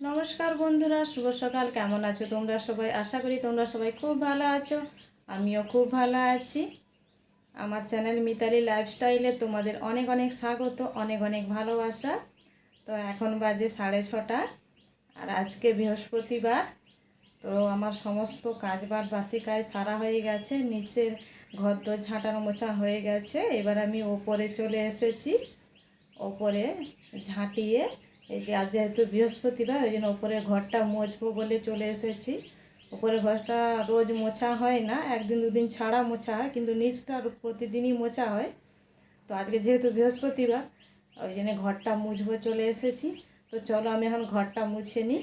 নমস্কার বন্ধুরা, শুভ সকাল। কেমন আছো তোমরা সবাই? আশা করি তোমরা সবাই খুব ভালো আছো। আমিও খুব ভালো আছি। আমার চ্যানেল মিতালি লাইফস্টাইলে তোমাদের অনেক অনেক স্বাগত, অনেক অনেক ভালোবাসা। তো এখন বাজে 6:30, আর আজকে বৃহস্পতিবার। তো আমার সমস্ত কাজবাজ বাসি কাজ সারা হয়ে গেছে, নিচের ঘর দোর ঝাঁটানো মোছা হয়ে গেছে। এবার আমি ওপরে চলে এসেছি। ওপরে ঝাঁটিয়ে এই যে আজ যেহেতু বৃহস্পতিবার, ওই জন্য ওপরে ঘরটা মুছবো বলে চলে এসেছি। ওপরে ঘরটা রোজ মোছা হয় না, একদিন দুদিন ছাড়া মোছা হয়, কিন্তু নিচটা প্রতিদিনই মোছা হয়। তো আজকে যেহেতু বৃহস্পতিবার, ওই জন্য ঘরটা মুছবো চলে এসেছি। তো চলো আমি এখন ঘরটা মুছে নিই।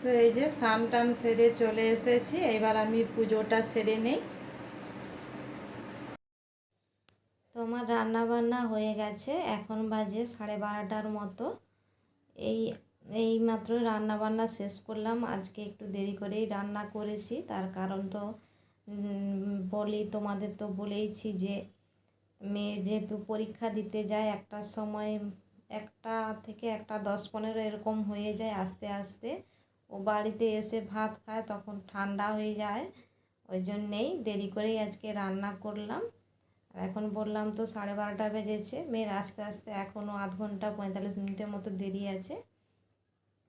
তো এই যে স্নান টান সেরে চলে এসেছি, এবার আমি পুজোটা সেরে নেই। তো আমার রান্না বান্না হয়ে গেছে, এখন বাজে 12:30 মতো। এই এই মাত্র রান্না বান্না শেষ করলাম। আজকে একটু দেরি করেই রান্না করেছি, তার কারণ তো তোমাদের তো বলেইছি যে মেয়ে যেহেতু পরীক্ষা দিতে যায়, একটার সময় 1টা থেকে 1:10-15 এরকম হয়ে যায় আস্তে আস্তে। ও বাড়িতে এসে ভাত খায়, তখন ঠান্ডা হয়ে যায়। ওই জন্যেই দেরি করেই আজকে রান্না করলাম। এখন বললাম তো 12:30 বেজেছে, মেয়ের আস্তে আস্তে এখনও আধ ঘন্টা 45 মিনিটের মতো দেরি আছে।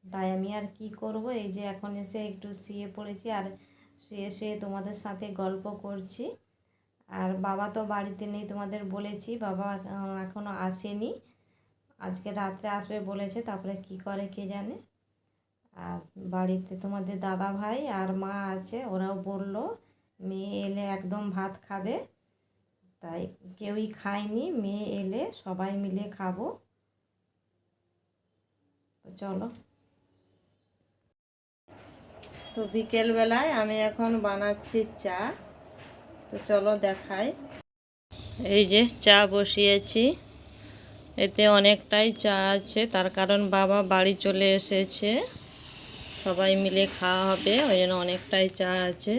তাই আমি আর কি করব, এই যে এখন এসে একটু শুয়ে পড়েছি, আর শুয়ে শুয়ে তোমাদের সাথে গল্প করছি। আর বাবা তো বাড়িতে নেই, তোমাদের বলেছি বাবা এখনও আসেনি। আজকে রাত্রে আসবে বলেছে, তারপরে কি করে কে জানে। আর বাড়িতে তোমাদের দাদা ভাই আর মা আছে, ওরাও বলল মেয়ে এলে একদম ভাত খাবে। তাই কেউই খায়নি, মেয়ে এলে সবাই মিলে খাবো। তো চলো। তো বিকেলবেলায় আমি এখন বানাচ্ছি চা। তো চলো দেখাই। এই যে চা বসিয়েছি, এতে অনেকটাই চা আছে, তার কারণ বাবা বাড়ি চলে এসেছে, সবাই মিলে খাওয়া হবে, ওই জন্য অনেকটাই চা আছে।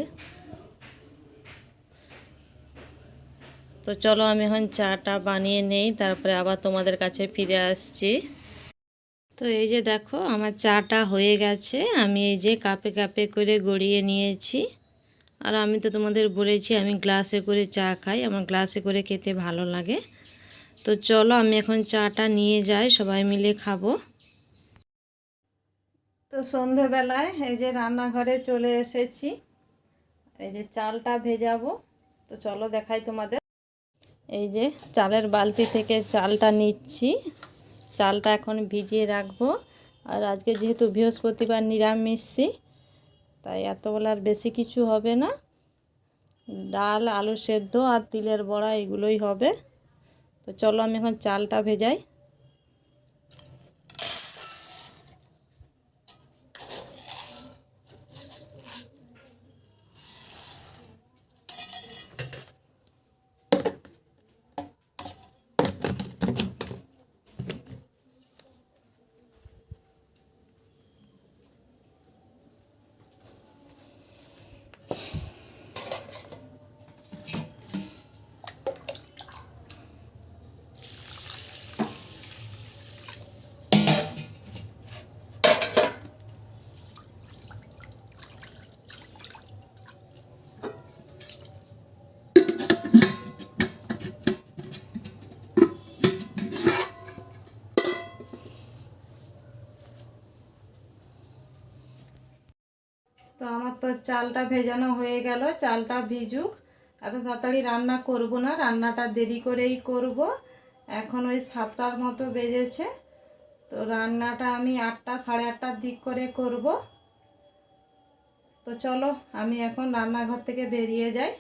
তো চলো আমি এখন চাটা বানিয়ে নেই, তারপরে আবার তোমাদের কাছে ফিরে আসছি। তো এই যে দেখো আমার চাটা হয়ে গেছে, আমি এই যে কাপে কাপে করে গড়িয়ে নিয়েছি। আর আমি তো তোমাদের বলেছি আমি গ্লাসে করে চা খাই, আমার গ্লাসে করে খেতে ভালো লাগে। তো চলো আমি এখন চাটা নিয়ে যাই, সবাই মিলে খাবো। তো সন্ধেবেলায় এই যে রান্নাঘরে চলে এসেছি, এই যে চালটা ভেজাবো। তো চলো দেখাই তোমাদের। এই যে চালের বালতি থেকে চালটা নিচ্ছি, চালটা এখন ভিজিয়ে রাখবো। আর আজকে যেহেতু বৃহস্পতিবার নিরামিষি, তাই এতবেলা আর বেশি কিছু হবে না, ডাল আলু সেদ্ধ আর তিলের বড়া এগুলোই হবে। তো চলো আমি এখন চালটা ভেজাই। তো আমার তো চালটা ভেজানো হয়ে গেল, চালটা ভিজুক। এত তাড়াতাড়ি রান্না করব না, রান্নাটা দেরি করেই করব। এখন ওই 7টার মতো বেজেছে, তো রান্নাটা আমি 8টা সাড়ে 8টার দিক করে করব। তো চলো আমি এখন রান্নাঘর থেকে বেরিয়ে যাই,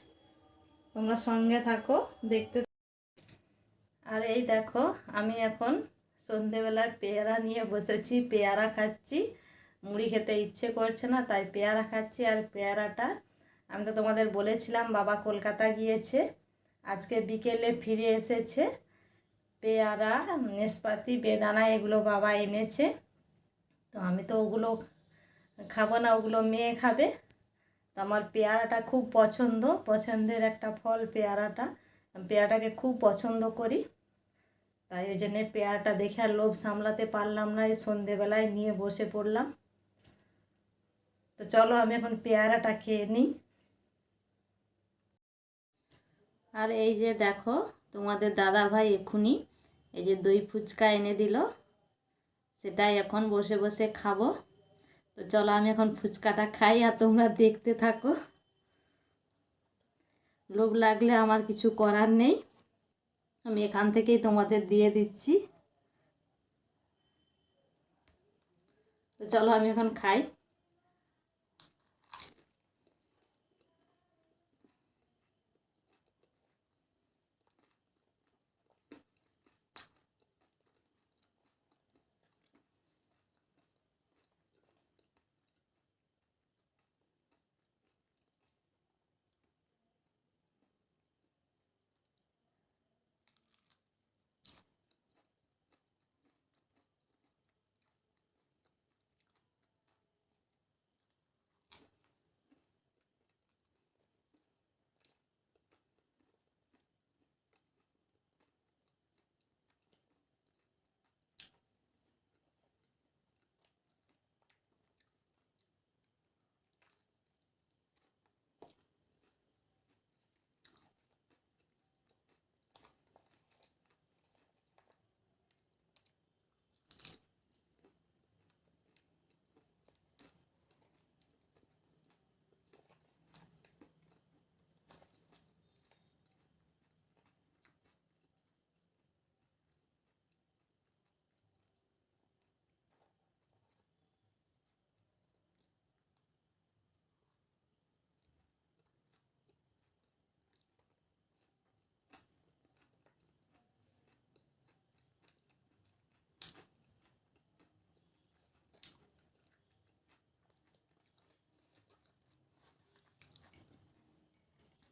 তোমরা সঙ্গে থাকো দেখতে। আর এই দেখো আমি এখন সন্ধেবেলায় পেয়ারা নিয়ে বসেছি, পেয়ারা খাচ্ছি। মুড়ি খেতে ইচ্ছে করছে না, তাই পেয়ারা খাচ্ছি। আর পেয়ারাটা আমি তো তোমাদের বলেছিলাম বাবা কলকাতা গিয়েছে, আজকে বিকেলে ফিরে এসেছে। পেয়ারা, নেসপাতি, বেদানা এগুলো বাবা এনেছে। তো আমি তো ওগুলো খাবো না, ওগুলো মেয়ে খাবে। তো আমার পেয়ারাটা খুব পছন্দের একটা ফল পেয়ারাটা। পেয়ারাটাকে খুব পছন্দ করি, তাই ওই জন্যে পেয়ারাটা দেখে আর লোভ সামলাতে পারলাম না, এই সন্ধেবেলায় নিয়ে বসে পড়লাম। তো চলো আমি এখন পেয়ারাটা খেয়ে নিই। আর এই যে দেখো তোমাদের দাদা ভাই এক্ষুনি এই যে দই ফুচকা এনে দিল, সেটাই এখন বসে বসে খাবো। তো চলো আমি এখন ফুচকাটা খাই আর তোমরা দেখতে থাকো। লোভ লাগলে আমার কিছু করার নেই, আমি এখান থেকেই তোমাদের দিয়ে দিচ্ছি। তো চলো আমি এখন খাই।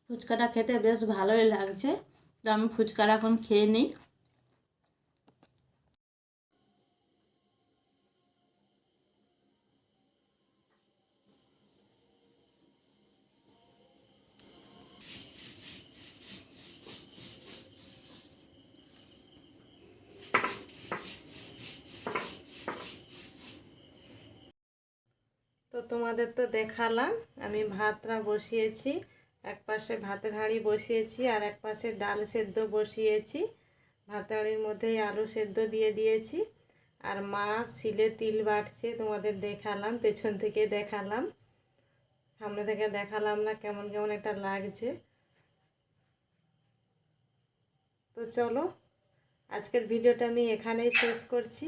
ফুচকাটা খেতে বেশ ভালোই লাগছে, তো আমি ফুচকাটা এখন খেয়ে নিই। তো তোমাদের তো দেখালাম আমি ভাতটা বসিয়েছি, এক পাশে ভাতের হাঁড়ি বসিয়েছি আর এক পাশে ডাল সেদ্ধ বসিয়েছি। ভাতের হাঁড়ির মধ্যেই আলু সেদ্ধ দিয়ে দিয়েছি, আর মা শিলে তিল বাটছে, তোমাদের দেখালাম, পেছন থেকে দেখালাম, সামনে থেকে দেখালাম না, কেমন কেমন একটা লাগছে। তো চলো আজকের ভিডিওটা আমি এখানেই শেষ করছি।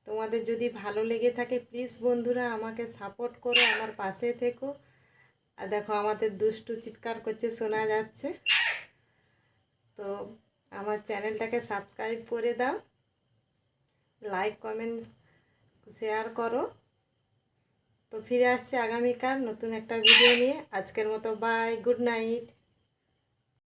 তোমাদের যদি ভালো লেগে থাকে প্লিজ বন্ধুরা আমাকে সাপোর্ট করো, আমার পাশে থেকো। আর দেখো আমাদের দুষ্টু চিৎকার করছে শোনা যাচ্ছে। তো আমার চ্যানেলটাকে সাবস্ক্রাইব করে দাও, লাইক কমেন্ট শেয়ার করো। তো ফিরে আসছি আগামীকাল নতুন একটা ভিডিও নিয়ে। আজকের মতো বাই, গুড নাইট।